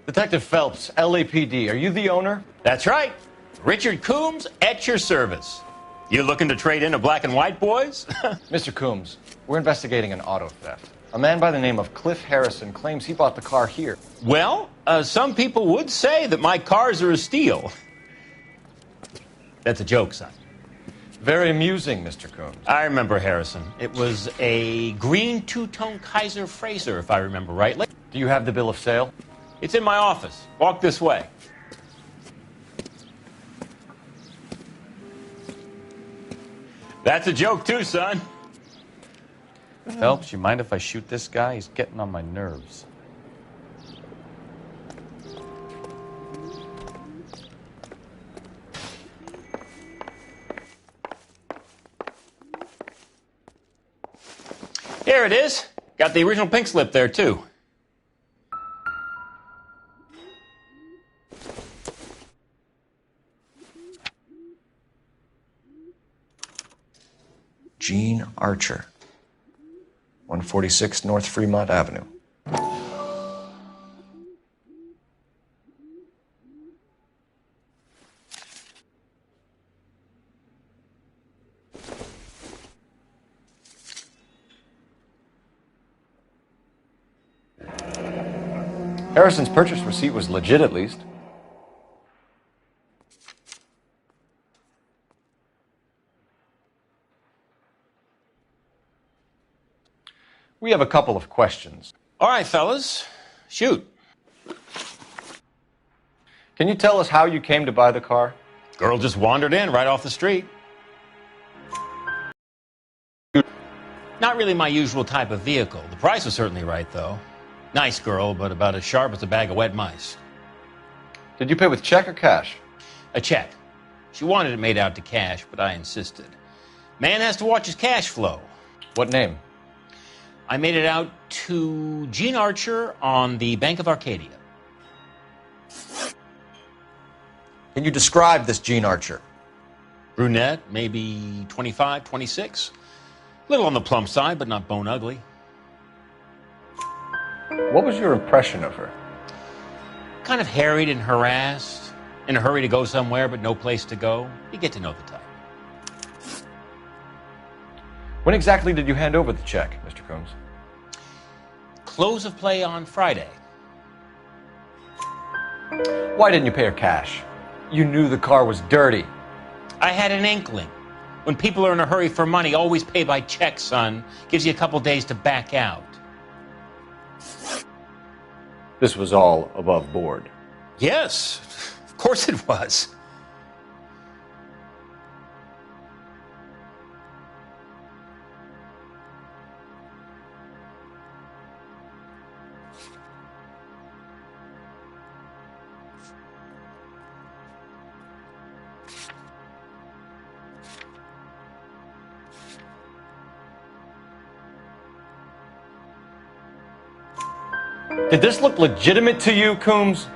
Detective Phelps, LAPD, are you the owner? That's right. Richard Coombs at your service. You looking to trade in a black and white, boys? Mr. Coombs, we're investigating an auto theft. A man by the name of Cliff Harrison claims he bought the car here. Well, some people would say that my cars are a steal. That's a joke, son. Very amusing, Mr. Coombs. I remember Harrison. It was a green two-tone Kaiser Frazer, if I remember rightly. Do you have the bill of sale? It's in my office. Walk this way. That's a joke, too, son. Phelps, you mind if I shoot this guy? He's getting on my nerves. Here it is. Got the original pink slip there, too. Gene Archer, 146 North Fremont Avenue. Harrison's purchase receipt was legit, at least. We have a couple of questions. All right, fellas. Shoot. Can you tell us how you came to buy the car? Girl just wandered in right off the street. Not really my usual type of vehicle. The price was certainly right, though. Nice girl, but about as sharp as a bag of wet mice. Did you pay with check or cash? A check. She wanted it made out to cash, but I insisted. Man has to watch his cash flow. What name? I made it out to Gene Archer on the Bank of Arcadia. Can you describe this Gene Archer? Brunette, maybe 25, 26. Little on the plump side, but not bone ugly. What was your impression of her? Kind of harried and harassed. In a hurry to go somewhere, but no place to go. You get to know the type. When exactly did you hand over the check, Mr. Coombs? Close of play on Friday. Why didn't you pay her cash? You knew the car was dirty. I had an inkling. When people are in a hurry for money, always pay by check, son. Gives you a couple days to back out. This was all above board. Yes, of course it was. Did this look legitimate to you, Coombs?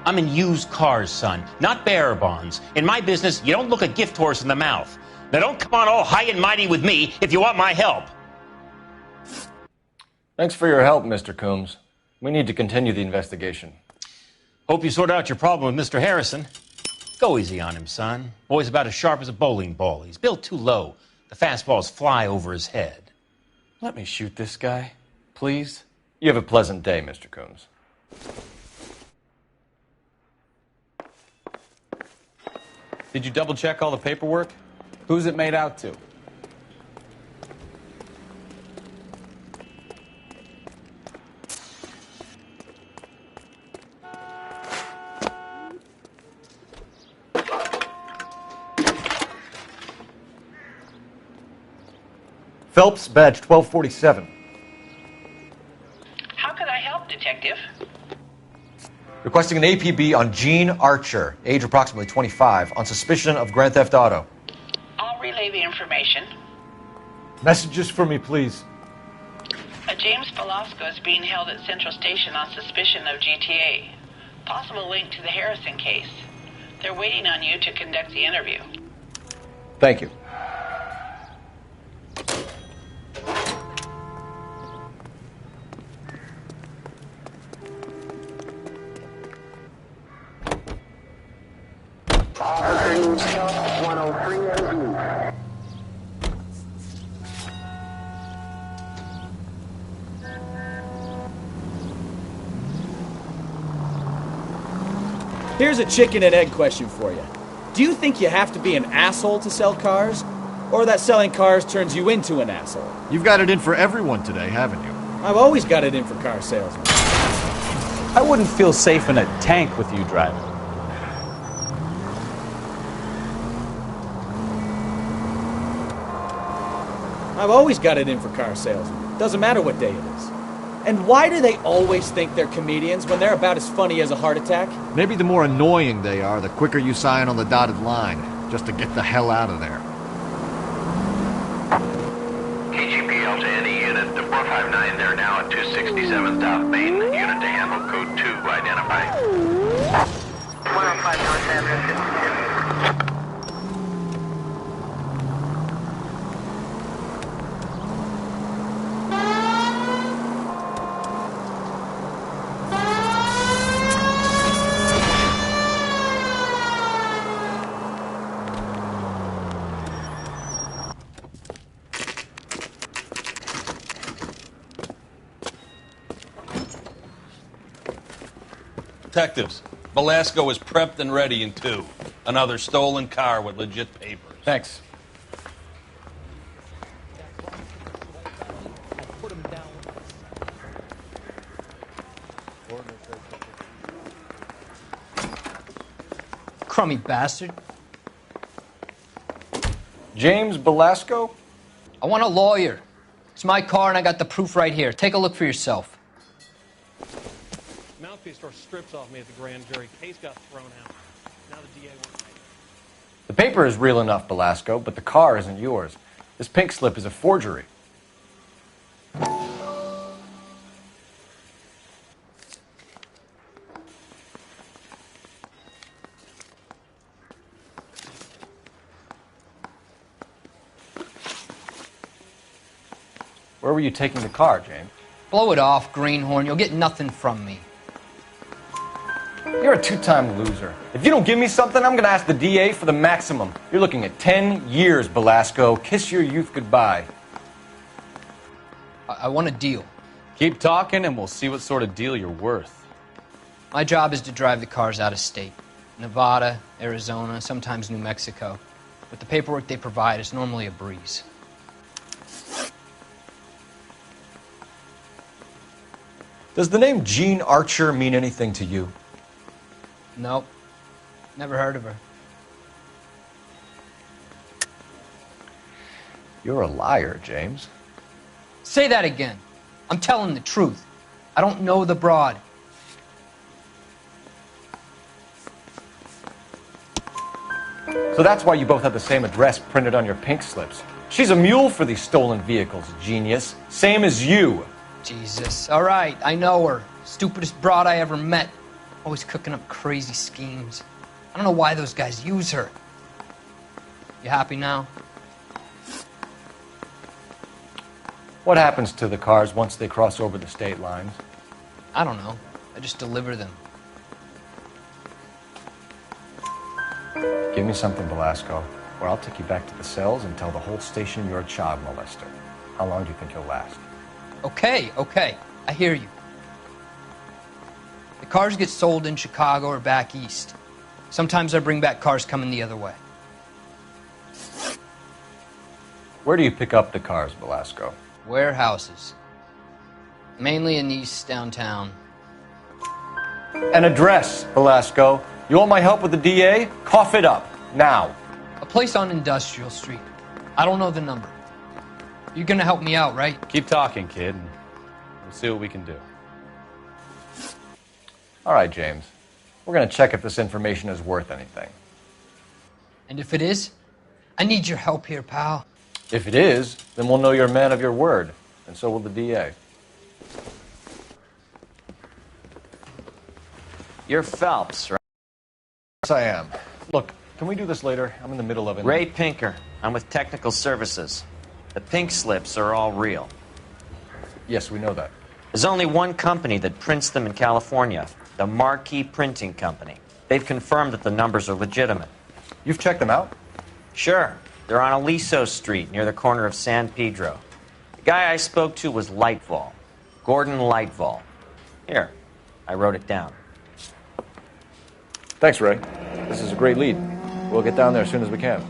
I'm in used cars, son, not bearer bonds. In my business, you don't look a gift horse in the mouth. Now don't come on all high and mighty with me if you want my help. Thanks for your help, Mr. Coombs. We need to continue the investigation. Hope you sort out your problem with Mr. Harrison. Go easy on him, son. Boy's about as sharp as a bowling ball. He's built too low. The fastballs fly over his head. Let me shoot this guy, please. You have a pleasant day, Mr. Coombs. Did you double check all the paperwork? Who's it made out to? Phelps, badge 1247. How can I help, Detective? Requesting an APB on Gene Archer, age approximately 25, on suspicion of grand theft auto. I'll relay the information. Messages for me, please. A James Velasco is being held at Central Station on suspicion of GTA. Possible link to the Harrison case. They're waiting on you to conduct the interview. Thank you. Officer needs help, 103 AD. Here's a chicken and egg question for you. Do you think you have to be an asshole to sell cars? Or that selling cars turns you into an asshole? You've got it in for everyone today, haven't you? I've always got it in for car salesmen. I wouldn't feel safe in a tank with you driving. I've always got it in for car salesmen. Doesn't matter what day it is. And why do they always think they're comedians when they're about as funny as a heart attack? Maybe the more annoying they are, the quicker you sign on the dotted line, just to get the hell out of there. KGPL to any unit, the 459, they're now at 267 South Main. Unit to handle code 2, identify. 105 North Avenue, 52. Detectives, Velasco is prepped and ready in 2. Another stolen car with legit papers. Thanks. Crummy bastard. James Velasco? I want a lawyer. It's my car and I got the proof right here. Take a look for yourself. Mouthpiece store strips off me at the grand jury. Case got thrown out. Now the DA wants me. The paper is real enough, Velasco, but the car isn't yours. This pink slip is a forgery. Where were you taking the car, James? Blow it off, greenhorn. You'll get nothing from me. You're a two-time loser. If you don't give me something, I'm going to ask the DA for the maximum. You're looking at 10 years, Velasco. Kiss your youth goodbye. I want a deal. Keep talking and we'll see what sort of deal you're worth. My job is to drive the cars out of state. Nevada, Arizona, sometimes New Mexico. With the paperwork they provide, it's normally a breeze. Does the name Jean Archer mean anything to you? Nope. Never heard of her. You're a liar, James. Say that again. I'm telling the truth. I don't know the broad. So that's why you both have the same address printed on your pink slips. She's a mule for these stolen vehicles, genius. Same as you. Jesus. All right, I know her. Stupidest broad I ever met. Always cooking up crazy schemes. I don't know why those guys use her. You happy now? What happens to the cars once they cross over the state lines? I don't know. I just deliver them. Give me something, Velasco, or I'll take you back to the cells and tell the whole station you're a child molester. How long do you think you'll last? Okay. I hear you. The cars get sold in Chicago or back east. Sometimes I bring back cars coming the other way. Where do you pick up the cars, Velasco? Warehouses. Mainly in East downtown. An address, Velasco. You want my help with the DA? Cough it up, now. A place on Industrial Street. I don't know the number. You're gonna help me out, right? Keep talking, kid, and we'll see what we can do. All right, James. We're going to check if this information is worth anything. And if it is, I need your help here, pal. If it is, then we'll know you're a man of your word, and so will the DA. You're Phelps, right? Yes, I am. Look, can we do this later? I'm in the middle of it. Ray Pinker. I'm with Technical Services. The pink slips are all real. Yes, we know that. There's only one company that prints them in California, the Marquee Printing Company. They've confirmed that the numbers are legitimate. You've checked them out? Sure. They're on Aliso Street, near the corner of San Pedro. The guy I spoke to was Lightval. Gordon Lightval. Here, I wrote it down. Thanks, Ray. This is a great lead. We'll get down there as soon as we can.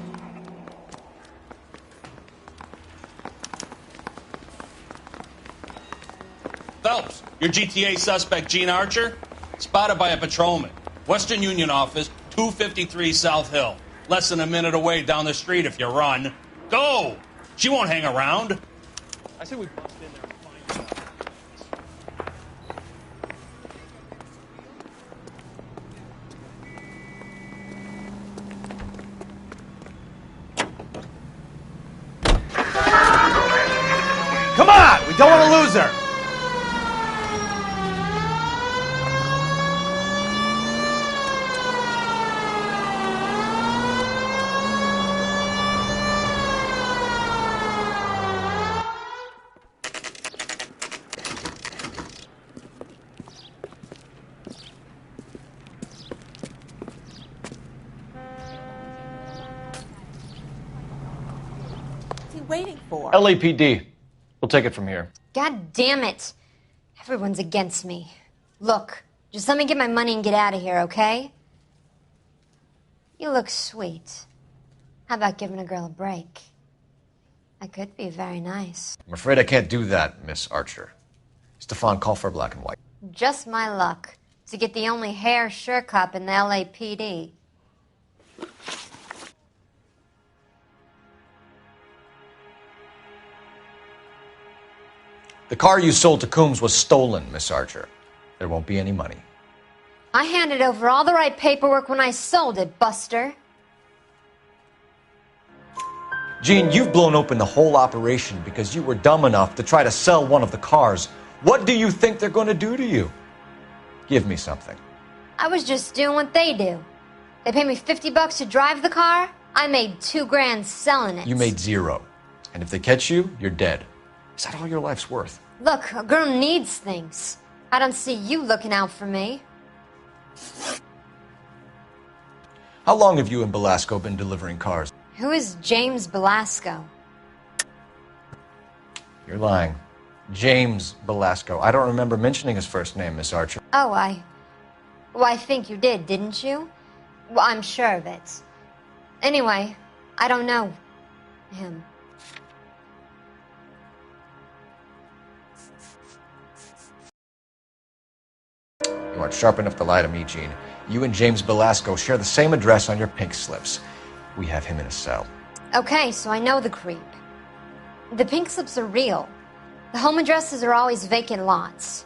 Phelps, your GTA suspect, Gene Archer, spotted by a patrolman. Western Union office, 253 South Hill. Less than a minute away down the street if you run. Go! She won't hang around. I say we bust in there and find out. Come on! We don't want to lose her! Waiting for? LAPD. We'll take it from here. God damn it. Everyone's against me. Look, just let me get my money and get out of here, okay? You look sweet. How about giving a girl a break? I could be very nice. I'm afraid I can't do that, Miss Archer. Stefan, call for black and white. Just my luck to get the only hair sure cop in the LAPD. The car you sold to Coombs was stolen, Miss Archer. There won't be any money. I handed over all the right paperwork when I sold it, Buster. Gene, you've blown open the whole operation because you were dumb enough to try to sell one of the cars. What do you think they're going to do to you? Give me something. I was just doing what they do. They paid me $50 to drive the car. I made $2,000 selling it. You made zero. And if they catch you, you're dead. Is that all your life's worth? Look, a girl needs things. I don't see you looking out for me. How long have you and Belasco been delivering cars? Who is James Belasco? You're lying. James Belasco. I don't remember mentioning his first name, Miss Archer. Oh, Well, I think you did, didn't you? Well, I'm sure of it. Anyway, I don't know him. You aren't sharp enough to lie to me, Gene. You and James Belasco share the same address on your pink slips. We have him in a cell. Okay, so I know the creep. The pink slips are real. The home addresses are always vacant lots.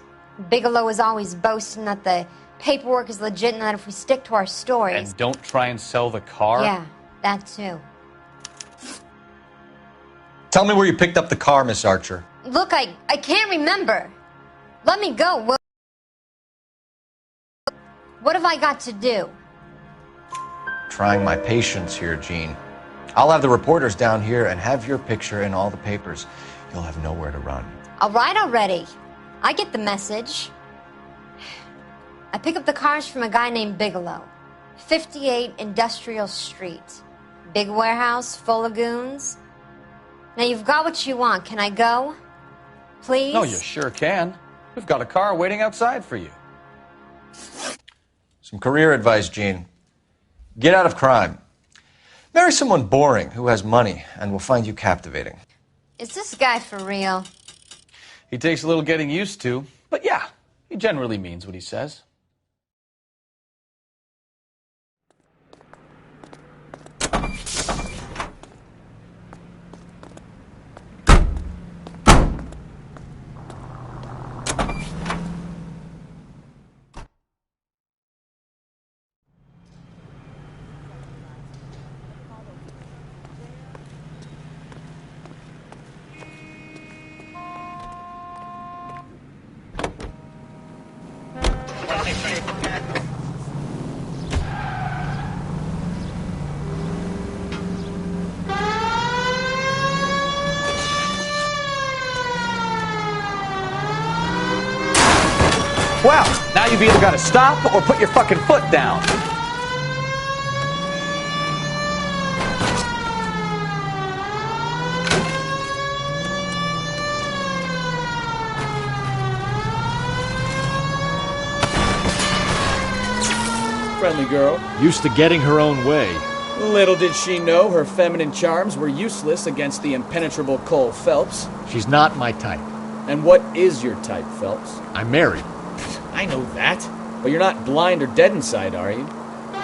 Bigelow is always boasting that the paperwork is legit and that if we stick to our stories... And don't try and sell the car? Yeah, that too. Tell me where you picked up the car, Miss Archer. Look, I can't remember. Let me go. What have I got to do? Trying my patience here, Gene. I'll have the reporters down here and have your picture in all the papers. You'll have nowhere to run. All right already. I get the message. I pick up the cars from a guy named Bigelow. 58 Industrial Street. Big warehouse full of goons. Now you've got what you want. Can I go? Please? No, you sure can. We've got a car waiting outside for you. Some career advice, Gene. Get out of crime. Marry someone boring who has money and will find you captivating. Is this guy for real? He takes a little getting used to, but yeah, he generally means what he says. Well, now you've either got to stop or put your fucking foot down. friendly girl. Used to getting her own way. Little did she know her feminine charms were useless against the impenetrable Cole Phelps. She's not my type. And what is your type, Phelps? I'm married. I know that. But you're not blind or dead inside, are you?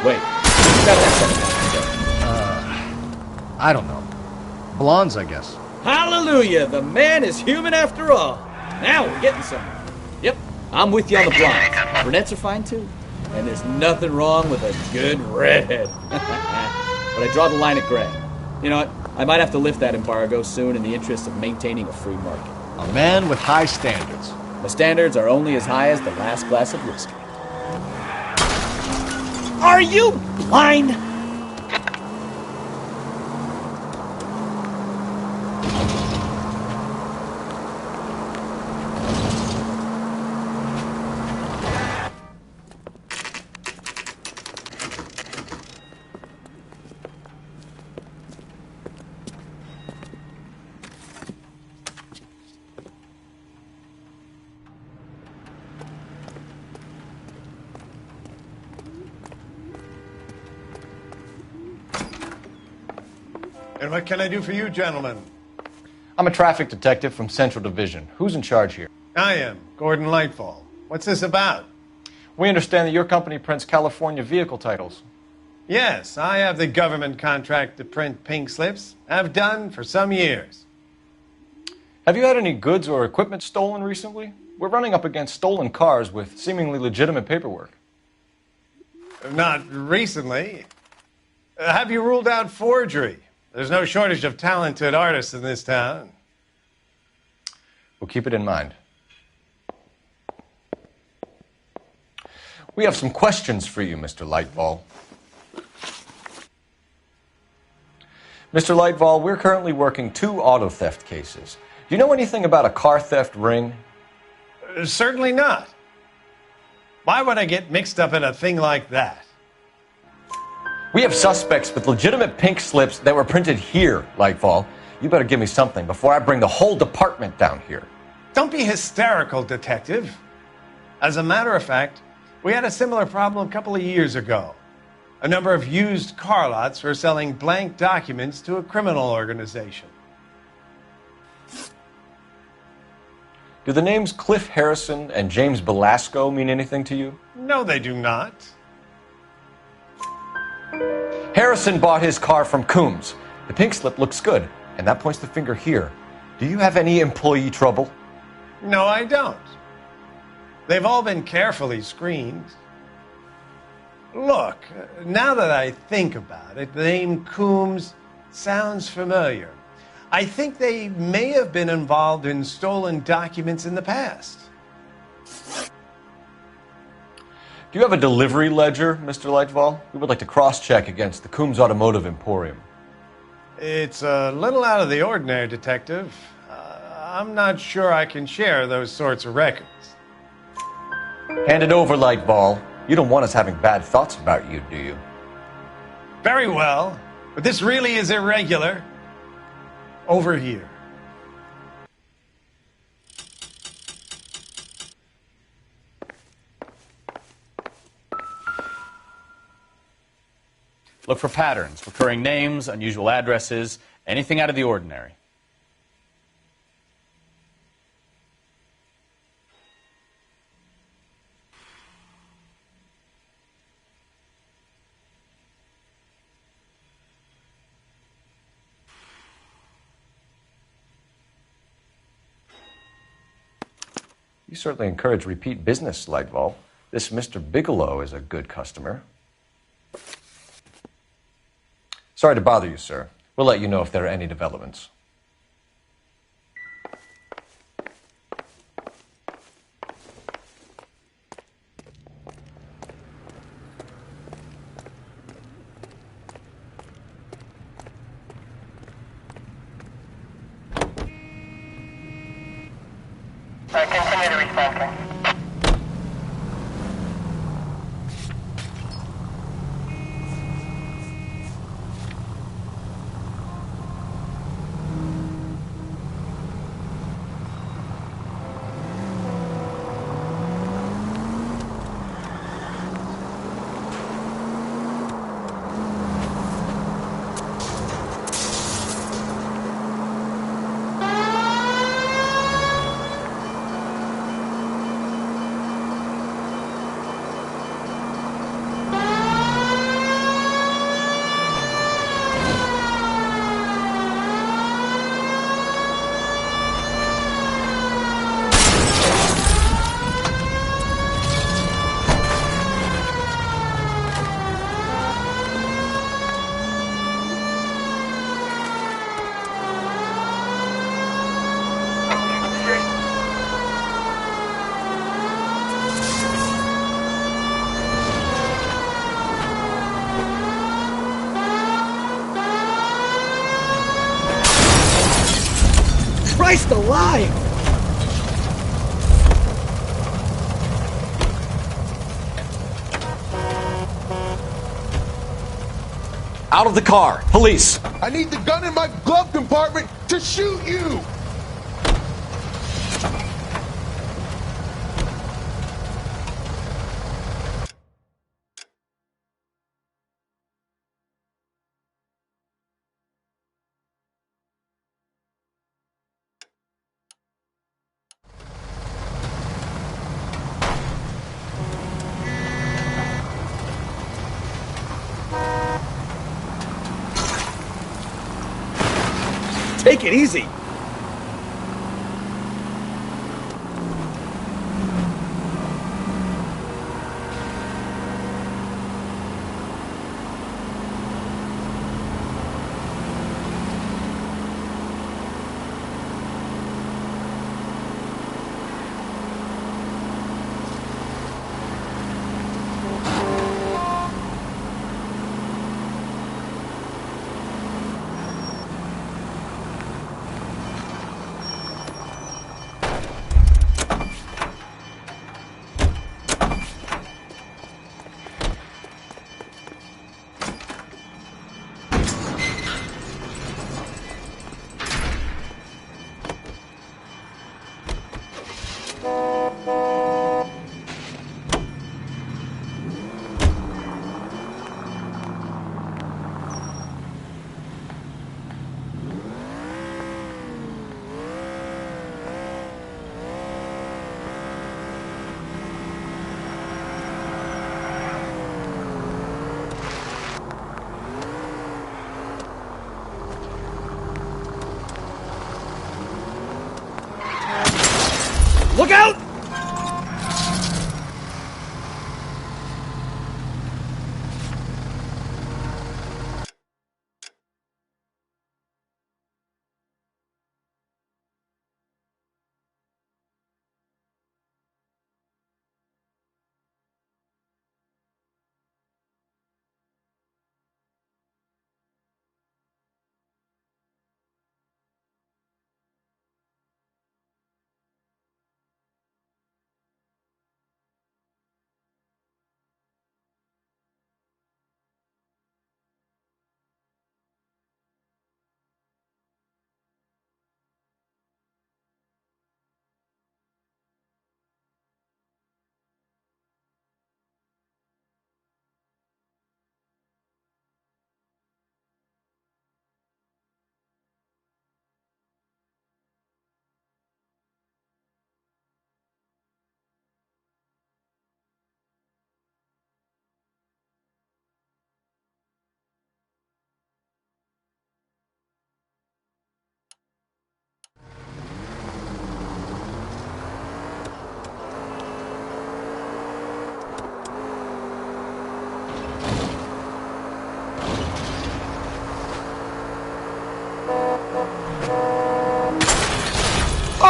Wait. You gotta have something else to say. I don't know. Blondes, I guess. Hallelujah! The man is human after all. Now we're getting somewhere. Yep, I'm with you on the blondes. Brunettes are fine too. And there's nothing wrong with a good redhead. But I draw the line at gray. You know what? I might have to lift that embargo soon in the interest of maintaining a free market. A man with high standards. The standards are only as high as the last glass of whiskey. Are you blind? And what can I do for you, gentlemen? I'm a traffic detective from Central Division. Who's in charge here? I am, Gordon Lightfall. What's this about? We understand that your company prints California vehicle titles. Yes, I have the government contract to print pink slips. I've done for some years. Have you had any goods or equipment stolen recently? We're running up against stolen cars with seemingly legitimate paperwork. Not recently. Have you ruled out forgery? There's no shortage of talented artists in this town. We'll keep it in mind. We have some questions for you, Mr. Lightfall. Mr. Lightfall, we're currently working 2 auto theft cases. Do you know anything about a car theft ring? Certainly not. Why would I get mixed up in a thing like that? We have suspects with legitimate pink slips that were printed here, Lightfall. You better give me something before I bring the whole department down here. Don't be hysterical, Detective. As a matter of fact, we had a similar problem a couple of years ago. A number of used car lots were selling blank documents to a criminal organization. Do the names Cliff Harrison and James Belasco mean anything to you? No, they do not. Harrison bought his car from Coombs. The pink slip looks good, and that points the finger here. Do you have any employee trouble? No, I don't. They've all been carefully screened. Look, now that I think about it, the name Coombs sounds familiar. I think they may have been involved in stolen documents in the past. Do you have a delivery ledger, Mr. Lightfall? We would like to cross-check against the Coombs Automotive Emporium. It's a little out of the ordinary, Detective. I'm not sure I can share those sorts of records. Hand it over, Lightfall. You don't want us having bad thoughts about you, do you? Very well, but this really is irregular. Over here. Look for patterns, recurring names, unusual addresses, anything out of the ordinary. You certainly encourage repeat business, Lightfall. This Mr. Bigelow is a good customer. Sorry to bother you, sir. We'll let you know if there are any developments. Continue to respond. Christ alive! Out of the car. Police. I need the gun in my glove compartment to shoot you! Take it easy. Look out!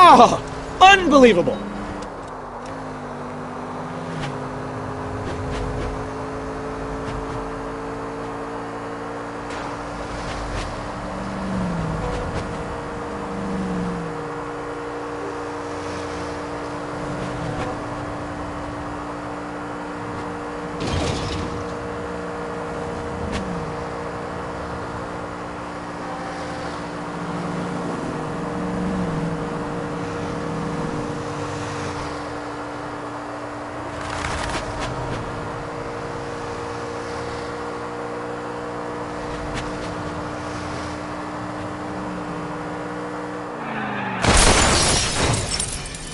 Oh, unbelievable!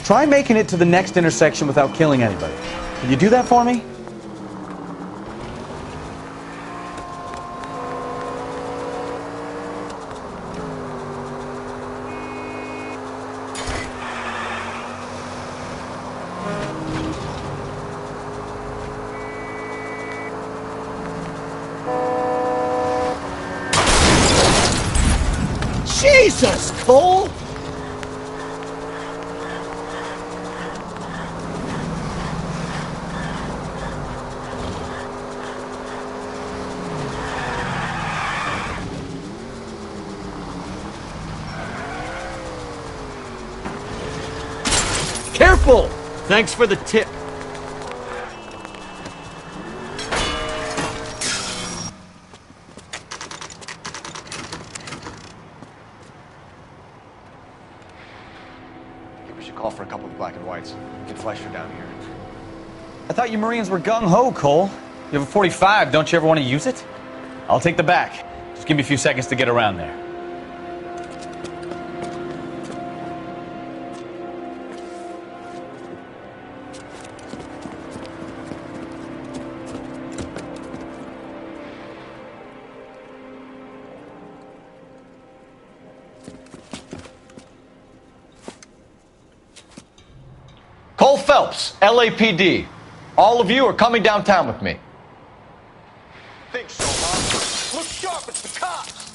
Try making it to the next intersection without killing anybody. Can you do that for me? Jesus, Cole! careful! Thanks for the tip. I think we should call for a couple of black and whites. Get Fleischer down here. I thought you Marines were gung-ho, Cole. You have a 45, don't you ever want to use it? I'll take the back. Just give me a few seconds to get around there. Cole Phelps, LAPD. All of you are coming downtown with me. Think so, huh? Look sharp, it's the cops!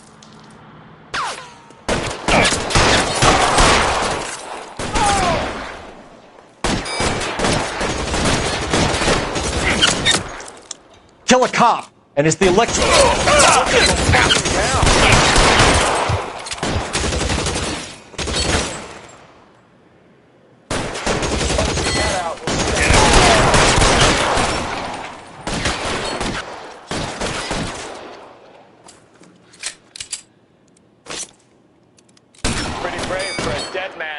Kill a cop, and it's the electric. Pretty brave for a dead man.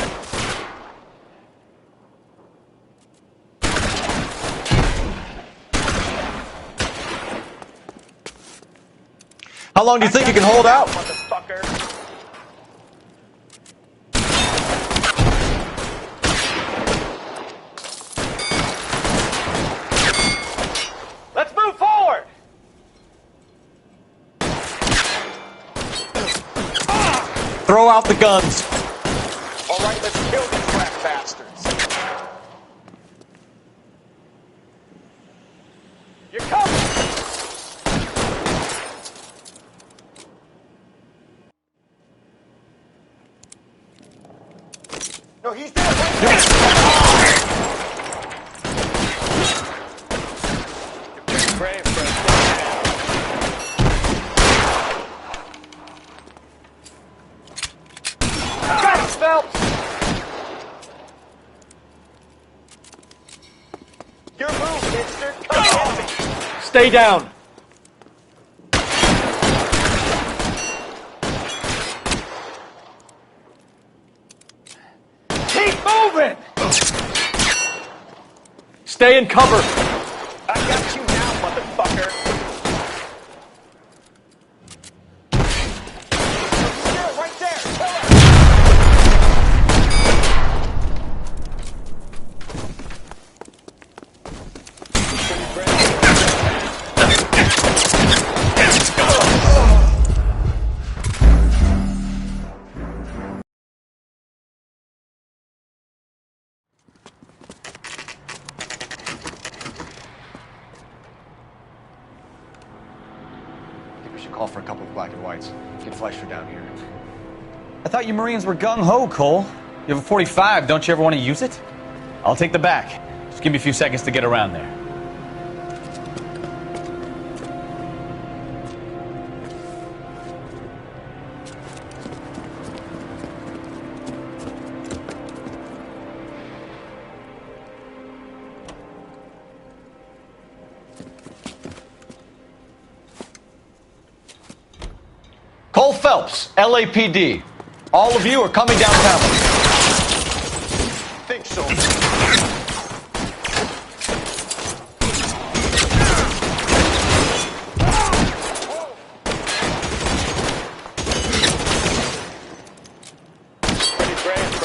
How long do you think you can hold out? Motherfucker. Let's move forward! Throw out the guns. All right, let's kill these rat bastards. You're coming! No, he's dead right there! You're pretty brave for a dead man. Got it, Phelps! Your move, mister. Come get me. Stay down. Keep moving! Stay in cover. I got you now, motherfucker. You're right there. Kill her. I think we should call for a couple of black and whites. Get Fleischer down here. I thought you Marines were gung-ho, Cole. You have a 45, don't you ever want to use it? I'll take the back. Just give me a few seconds to get around there. Cole Phelps, LAPD. All of you are coming downtown. Think so.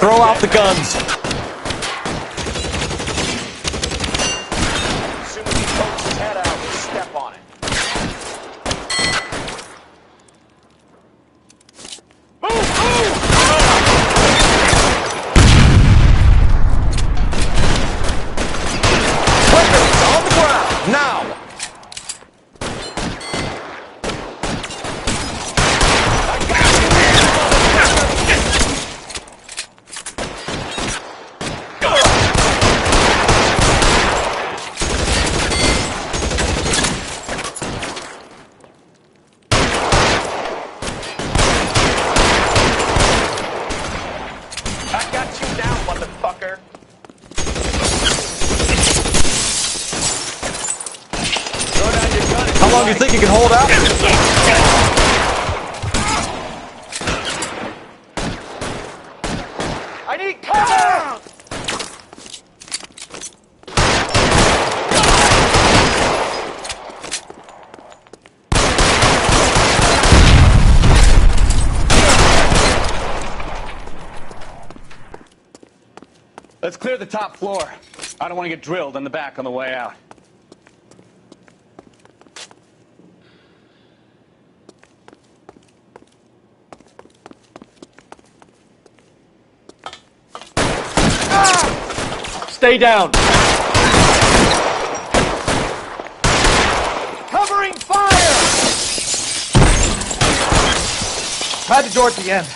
Throw out the guns. As soon as he pokes his head out, we'll step on it. Weapons on the ground, now! long do you think you can hold out? I need cover! Let's clear the top floor. I don't want to get drilled in the back on the way out. Stay down. Covering fire! Try the door at the end.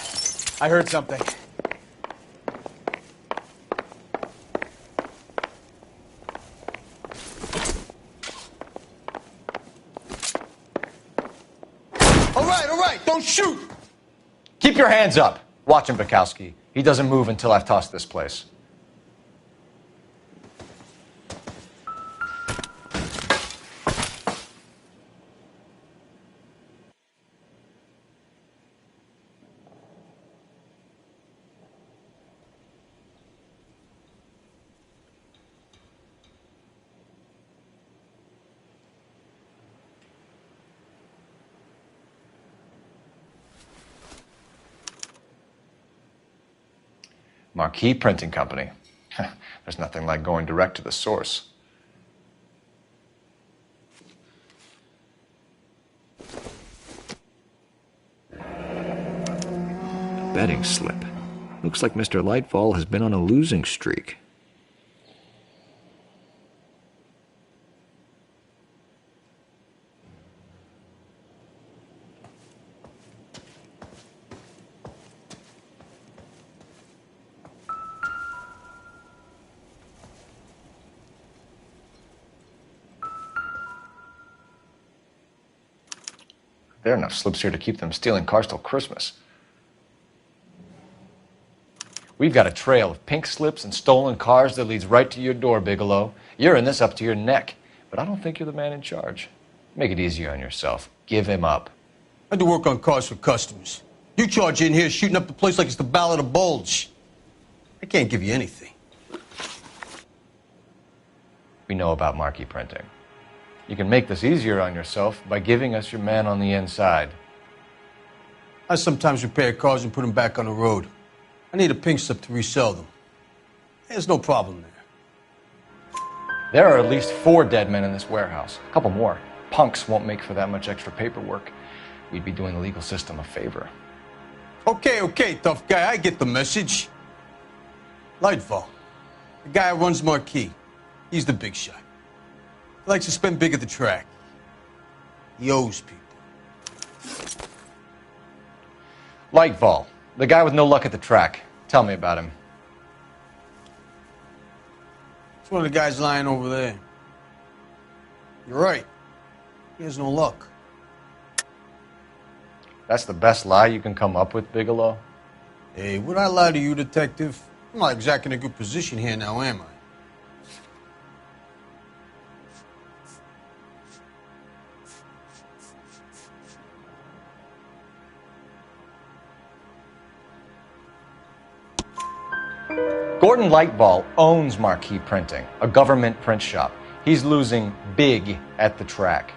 I heard something. All right, don't shoot! Keep your hands up. Watch him, Bukowski. He doesn't move until I've tossed this place. Marquee Printing Company. There's nothing like going direct to the source. Betting slip. Looks like Mr. Lightfall has been on a losing streak. There are enough slips here to keep them stealing cars till Christmas. We've got a trail of pink slips and stolen cars that leads right to your door, Bigelow. You're in this up to your neck, but I don't think you're the man in charge. Make it easier on yourself. Give him up. I do work on cars for customers. You charge in here shooting up the place like it's the Ballad of Bulge. I can't give you anything. We know about marquee printing. You can make this easier on yourself by giving us your man on the inside. I sometimes repair cars and put them back on the road. I need a pink slip to resell them. There's no problem there. There are at least 4 dead men in this warehouse. A couple more. Punks won't make for that much extra paperwork. We'd be doing the legal system a favor. Okay, tough guy. I get the message. Lightfall, the guy who runs Marquee. He's the big shot. He likes to spend big at the track. He owes people. Lightfall, the guy with no luck at the track. Tell me about him. It's one of the guys lying over there. You're right. He has no luck. That's the best lie you can come up with, Bigelow? Hey, would I lie to you, detective? I'm not exactly in a good position here now, am I? Gordon Lightfall owns Marquee Printing, a government print shop. He's losing big at the track.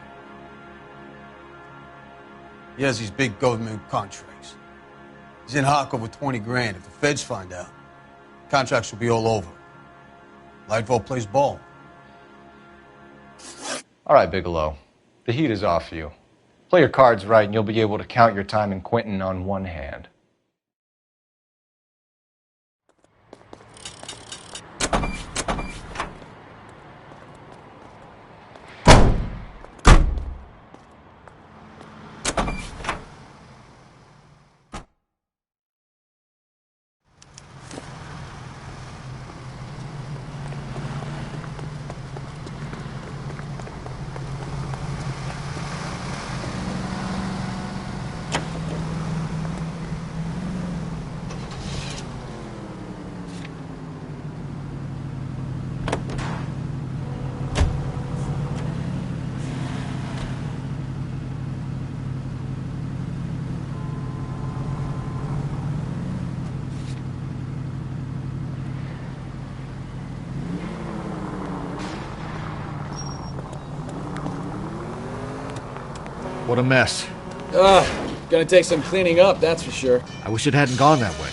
He has these big government contracts. He's in hock over 20 grand. If the feds find out, contracts will be all over. Lightfall plays ball. All right, Bigelow. The heat is off you. Play your cards right and you'll be able to count your time in Quentin on one hand. What a mess. Gonna take some cleaning up, that's for sure. I wish it hadn't gone that way.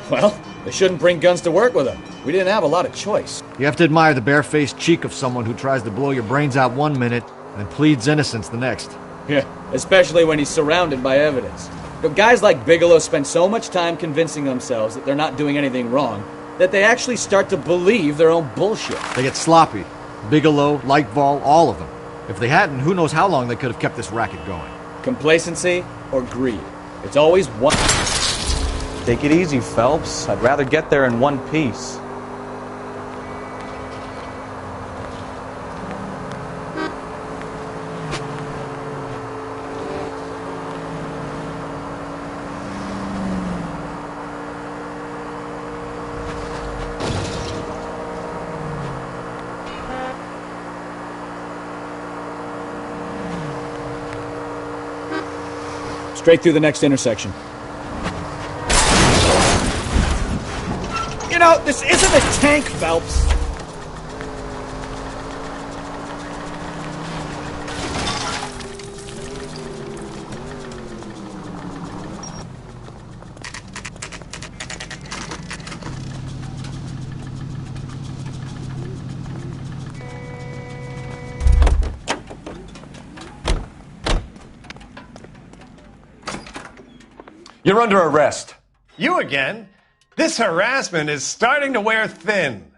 Well, they shouldn't bring guns to work with them. We didn't have a lot of choice. You have to admire the barefaced cheek of someone who tries to blow your brains out one minute and then pleads innocence the next. Yeah, especially when he's surrounded by evidence. But guys like Bigelow spend so much time convincing themselves that they're not doing anything wrong that they actually start to believe their own bullshit. They get sloppy. Bigelow, Lightval, all of them. If they hadn't, who knows how long they could have kept this racket going. Complacency or greed. It's always one. Take it easy, Phelps. I'd rather get there in one piece. Straight through the next intersection. You know, this isn't a tank, Phelps. You're under arrest. You again? This harassment is starting to wear thin.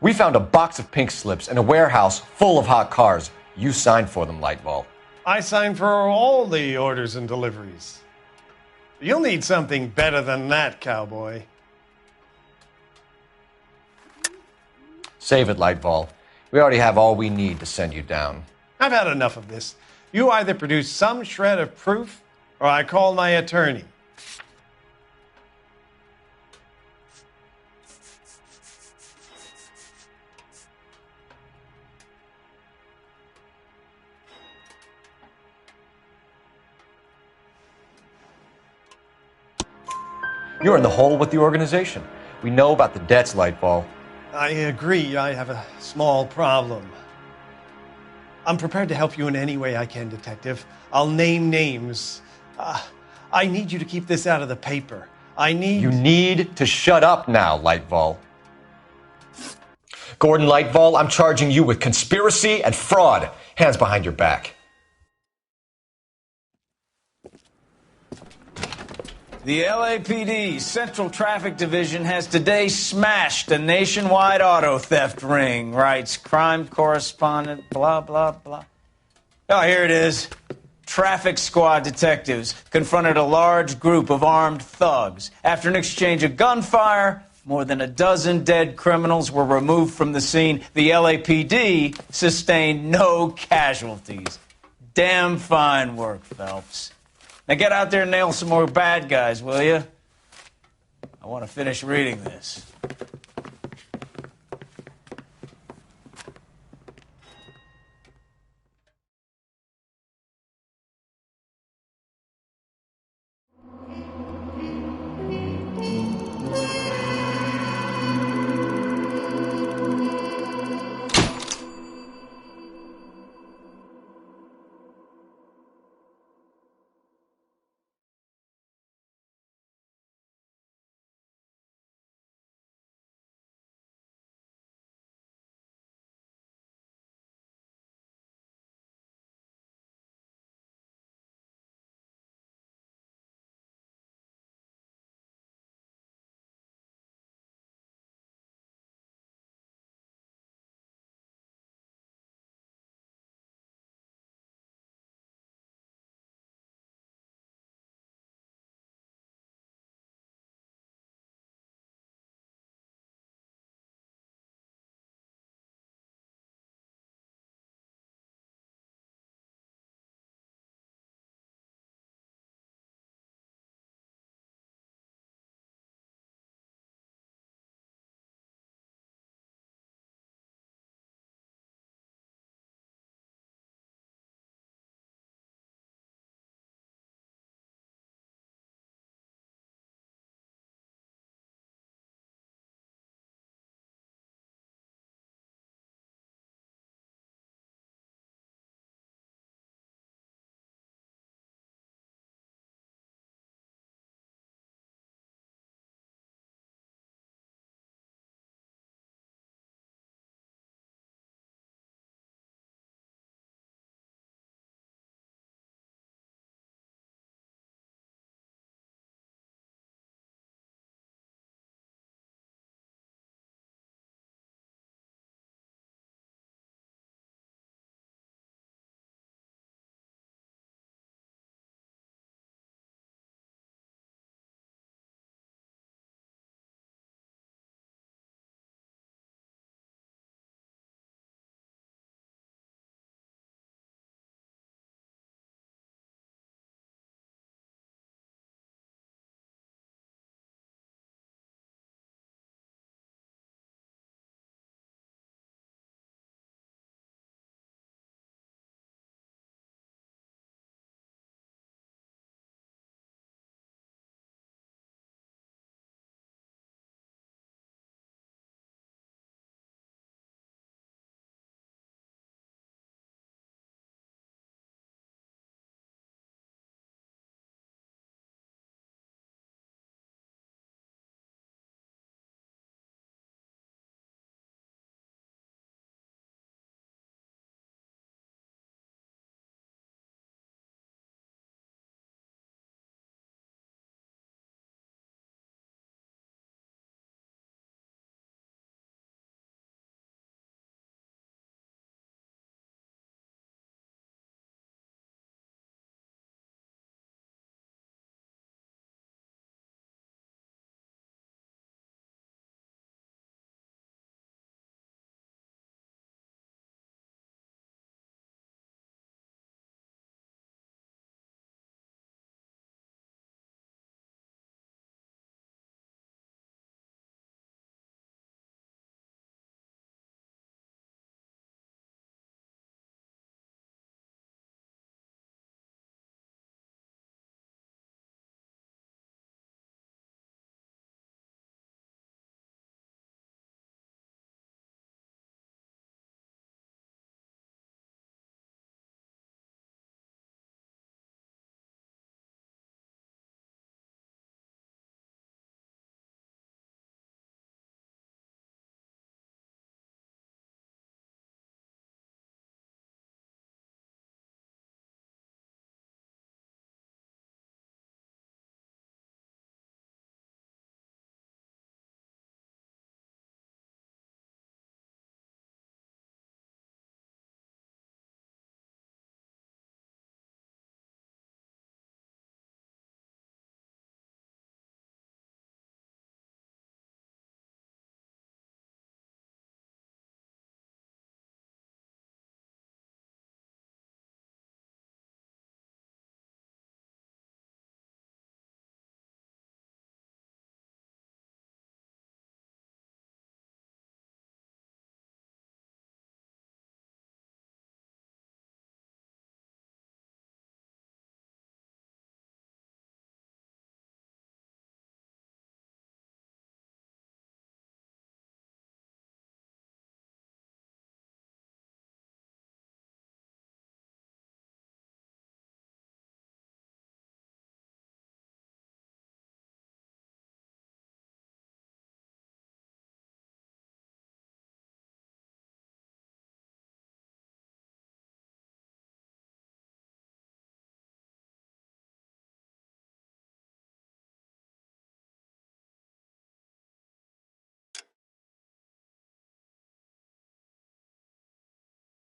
We found a box of pink slips in a warehouse full of hot cars. You signed for them, Lightval. I signed for all the orders and deliveries. You'll need something better than that, cowboy. Save it, Lightval. We already have all we need to send you down. I've had enough of this. You either produce some shred of proof, or I call my attorney. You're in the hole with the organization. We know about the debts, Lightval. I agree. I have a small problem. I'm prepared to help you in any way I can, Detective. I'll name names. I need you to keep this out of the paper. You need to shut up now, Lightval. Gordon Lightval, I'm charging you with conspiracy and fraud. Hands behind your back. The LAPD Central Traffic Division has today smashed a nationwide auto theft ring, writes crime correspondent, blah, blah, blah. Oh, here it is. Traffic squad detectives confronted a large group of armed thugs. After an exchange of gunfire, more than a dozen dead criminals were removed from the scene. The LAPD sustained no casualties. Damn fine work, Phelps. Now get out there and nail some more bad guys, will you? I want to finish reading this.